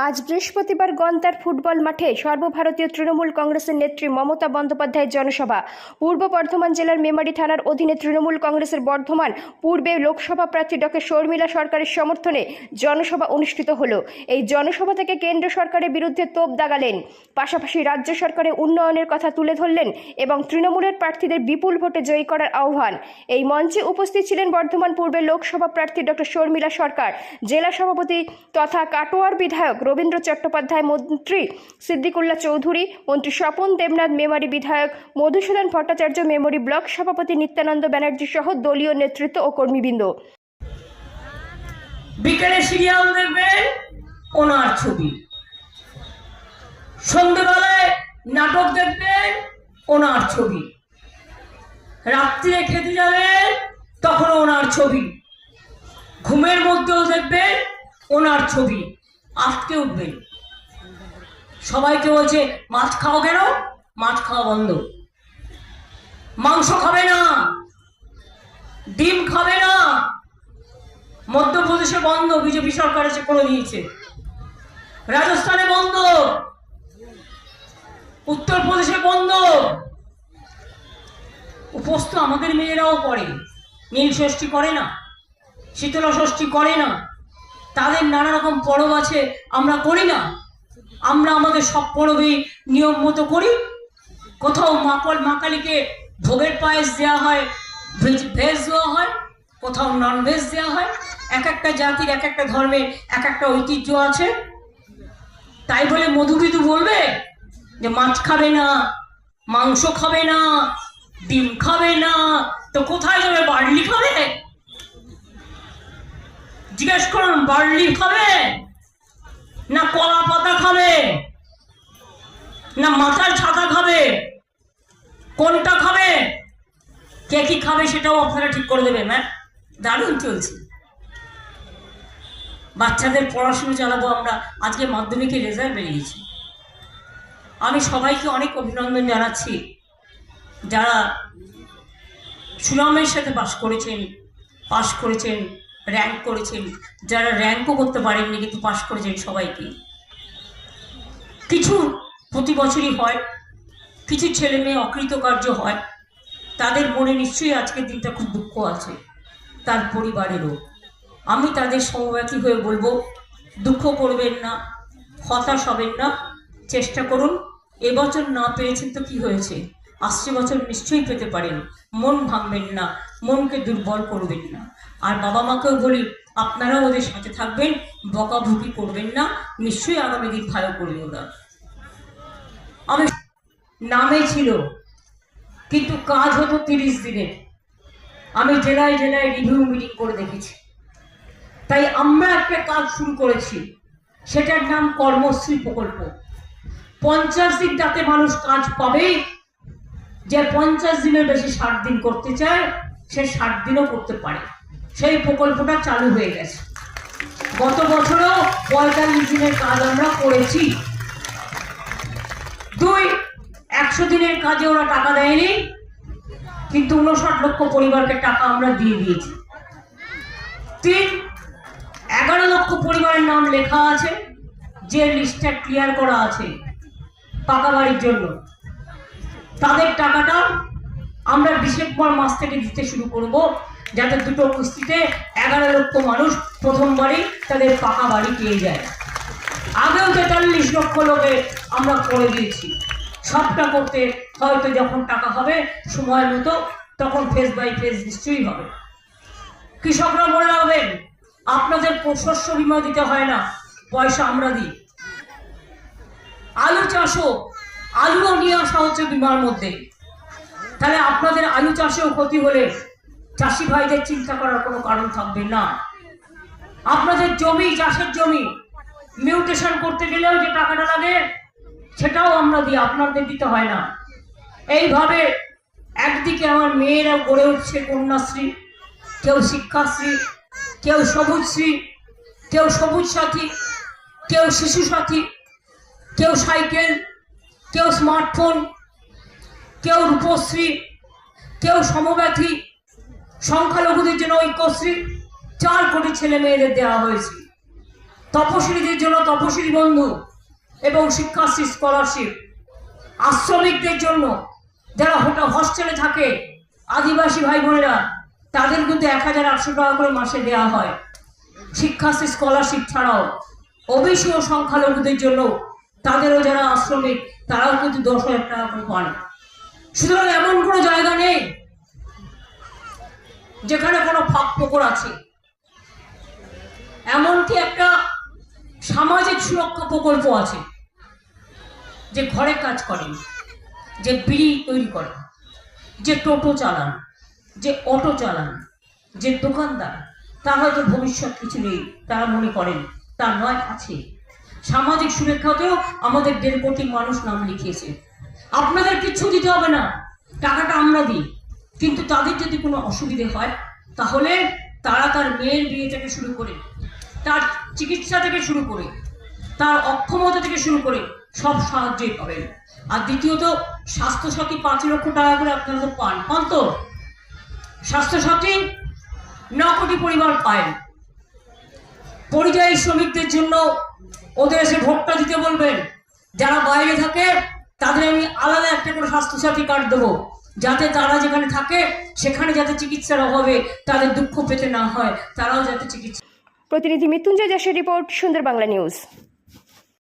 আজ বৃহস্পতিবার গন্তার ফুটবল মাঠে সর্বভারতীয় তৃণমূল কংগ্রেসের নেত্রী মমতা বন্দ্যোপাধ্যায়ের জনসভা। পূর্ব বর্ধমান জেলার মেমারি থানার অধীনে তৃণমূল কংগ্রেসের বর্ধমান পূর্বে লোকসভা প্রার্থী ডক্টর শর্মিলা সরকারের সমর্থনে জনসভা অনুষ্ঠিত হলো। এই জনসভা থেকে কেন্দ্র সরকারের বিরুদ্ধে তোপ দাগালেন, পাশাপাশি রাজ্য সরকারের উন্নয়নের কথা তুলে ধরলেন এবং তৃণমূলের প্রার্থীদের বিপুল ভোটে জয়ী করার আহ্বান। এই মঞ্চে উপস্থিত ছিলেন বর্ধমান পূর্বের লোকসভা প্রার্থী ডক্টর শর্মিলা সরকার, জেলা সভাপতি তথা কাটোয়ার বিধায়ক রবীন্দ্র চট্টোপাধ্যায়, মন্ত্রী সিদ্দিকুল্লাহ চৌধুরী, মন্ত্রী স্বপন দেবনাথ, মেমারি বিধায়ক মধুসূদন ভট্টাচার্য, মেমরি ব্লক সভাপতি নিত্যানন্দ ব্যানার্জি সহ দলীয় নেতৃত্ব ও কর্মীবৃন্দ। বিকেলে সিরিয়াল দেখবেন ওনার ছবি, সন্ধ্যেবেলায় নাটক দেখবেন ওনার ছবি, রাত্রিরে খেতে যাবেন তখন ওনার ছবি, ঘুমের মধ্যেও দেখবেন ওনার ছবি। আজকে উঠবেন, সবাইকে বলছে মাছ খাও কেন? মাছ খাওয়া বন্ধ, মাংস খাবে না, ডিম খাবে না। মধ্যপ্রদেশে বন্ধ, বিজেপি সরকার এসে করে দিয়েছে। রাজস্থানে বন্ধ, উত্তরপ্রদেশে বন্ধ। উপোস তো আমাদের মেয়েরাও করে, নীল ষষ্ঠী করে না, শীতলা ষষ্ঠী করে না, তাদের নানা রকম পরব আছে, আমরা করি না। আমরা আমাদের সব পরবেই নিয়ম মতো করি। কোথাও মা কালীকে ভোগের পায়েস দেওয়া হয়, ভেজ দেওয়া হয়, কোথাও নন ভেজ দেওয়া হয়। এক একটা জাতির, এক একটা ধর্মের এক একটা ঐতিহ্য আছে। তাই বলে মধুবিধু বলবে যে মাছ খাবে না, মাংস খাবে না, ডিম খাবে না, তো কোথায় যাবে? বার্লি খাবে? জিজ্ঞেস করুন, বার্লি খাবে না কলা পাতা খাবে না মাথার ছাতা খাবে? কোনটা খাবে? কে কি খাবে সেটাও আপনারা ঠিক করে দেবেন। হ্যাঁ, দারুণ চলছে। বাচ্চাদের পড়াশুনো চালাবো আমরা। আজকে মাধ্যমিকের রেজাল্ট বেরিয়েছে। আমি সবাইকে অনেক অভিনন্দন জানাচ্ছি যারা সুনামের সাথে পাশ করেছেন, র্যাঙ্ক করেছেন, যারা র্যাঙ্কও করতে পারেননি কিন্তু পাশ করেছেন, সবাইকে। কিছু প্রতি বছরই হয়, কিছু ছেলে মেয়ে অকৃতকার্য হয়, তাদের মনে নিশ্চয়ই আজকের দিনটা খুব দুঃখ আছে, তার পরিবারেরও। আমি তাদের সমব্যথী হয়ে বলবো, দুঃখ করবেন না, হতাশ হবেন না, চেষ্টা করুন। এবছর না পেয়েছেন তো কি হয়েছে, আসছে বছর নিশ্চয়ই পেতে পারেন। মন ভাঙবেন না, মনকে দুর্বল করবেন না। আর বাবা মাকেও বলি, আপনারাও ওদের সাথে থাকবেন, বকাবকি করবেন না, নিশ্চয়ই আগামী দিন ভালো করবে ওরা। আমি নামে ছিল কিন্তু কাজ হতো 30 দিনের। আমি জেলায় জেলায় রিভিউ মিটিং করে দেখেছি। তাই আমরা একটা কাজ শুরু করেছি, সেটার নাম কর্মশ্রী প্রকল্প। 50 দিন তাতে মানুষ কাজ পাবে। যে 50 দিনের বেশি 60 দিন করতে চায়, সে 60 দিনও করতে পারে। সেই প্রকল্পটা চালু হয়ে গেছে। গত বছরও 45 দিনের কাজ আমরা করেছি। 100 দিনের কাজে ওরা টাকা দেয়নি, কিন্তু 59 লক্ষ পরিবারকে টাকা আমরা দিয়ে দিয়েছি। 11 লক্ষ পরিবারের নাম লেখা আছে, যে লিস্টটা ক্লিয়ার করা আছে পাকা বাড়ির জন্য। তাদের টাকাটা আমরা ডিসেম্বর মাস থেকে দিতে শুরু করব, যাতে দুটো কিস্তিতে 11 লক্ষ মানুষ প্রথমবারই তাদের পাকা বাড়ি পেয়ে যায়। আগেও 43 লক্ষ লোকে আমরা করে দিয়েছি। সবটা করতে হয়তো যখন টাকা হবে সময় মতো, তখন ফেজ বাই ফেজ নিশ্চয়ই হবে। কৃষকরা মনে রাখবেন, আপনাদের শস্য বীমা দিতে হয় না, পয়সা আমরা দিই। আলু চাষও, আলুও নিয়ে আসা হচ্ছে বীমার মধ্যে। তাহলে আপনাদের আলু চাষেও ক্ষতি হলে চাষি ভাইদের চিন্তা করার কোনো কারণ থাকবে না। আপনাদের জমি, চাষের জমি মিউটেশন করতে গেলেও যে টাকাটা লাগে, সেটাও আমরা দিই, আপনাদের দিতে হয় না। এইভাবে একদিকে আমার মেয়েরা গড়ে উঠছে কন্যাশ্রী, কেউ শিক্ষাশ্রী, কেউ সবুজশ্রী, কেউ সবুজ সাথী, কেউ শিশু সাথী, কেউ সাইকেল, কেউ স্মার্টফোন, কেউ রূপশ্রী, কেউ সমব্যথী, সংখ্যালঘুদের জন্য ঐক্যশ্রী। 4 কোটি ছেলে মেয়েদের দেওয়া হয়েছে। তপশিলীদের জন্য তপশিলী বন্ধু এবং শিক্ষাশ্রী স্কলারশিপ, আশ্রমিকদের জন্য যারা হস্টেলে থাকে আদিবাসী ভাই বোনেরা তাদের কিন্তু 1800 টাকা করে মাসে দেওয়া হয়। শিক্ষাশ্রী স্কলারশিপ ছাড়াও ওবিসি ও সংখ্যালঘুদের জন্য তাদেরও যারা আশ্রমিক তারাও কিন্তু 10,000 টাকা করে পান। সুতরাং এমন কোনো জায়গা নেই যেখানে কোনো ফাঁক ফোকর আছে। এমনকি একটা সামাজিক সুরক্ষা প্রকল্প আছে, যে ঘরে কাজ করেন, যে বিড়ি তৈরি করেন, যে টোটো চালান, যে অটো চালান, যে দোকানদার, তার হয়তো ভবিষ্যৎ কিছু নেই, তারা মনে করেন, তা নয়, আছে। সামাজিক সুরক্ষাতেও আমাদের 1.5 কোটি মানুষ নাম লিখিয়েছে। আপনাদের কিচ্ছু দিতে হবে না, টাকাটা আমরা দিই। কিন্তু তাদের যদি কোনো অসুবিধে হয় তাহলে তারা তার মেয়ের বিয়ে থেকে শুরু করে, তার চিকিৎসা থেকে শুরু করে, তার অক্ষমতা থেকে শুরু করে সব সাহায্যই পাবেন। আর দ্বিতীয়ত স্বাস্থ্যসাথী 5 লক্ষ টাকা করে আপনারা তো পান তো, স্বাস্থ্যসাথী 9 কোটি পরিবার পায়। পরিযায়ী শ্রমিকদের জন্য ওদের এসে ভোটটা দিতে বলবেন। যারা বাইরে থাকে তাদের আমি আলাদা একটা করে স্বাস্থ্যসাথী কার্ড দেবো, যাতে তারা যেখানে থাকে সেখানে যাতে চিকিৎসার অভাবে তাদের দুঃখ পেতে না হয়, তারাও যাতে চিকিৎসা। প্রতিনিধি মৃত্যুঞ্জয় দাসের রিপোর্ট, সুন্দর বাংলা নিউজ।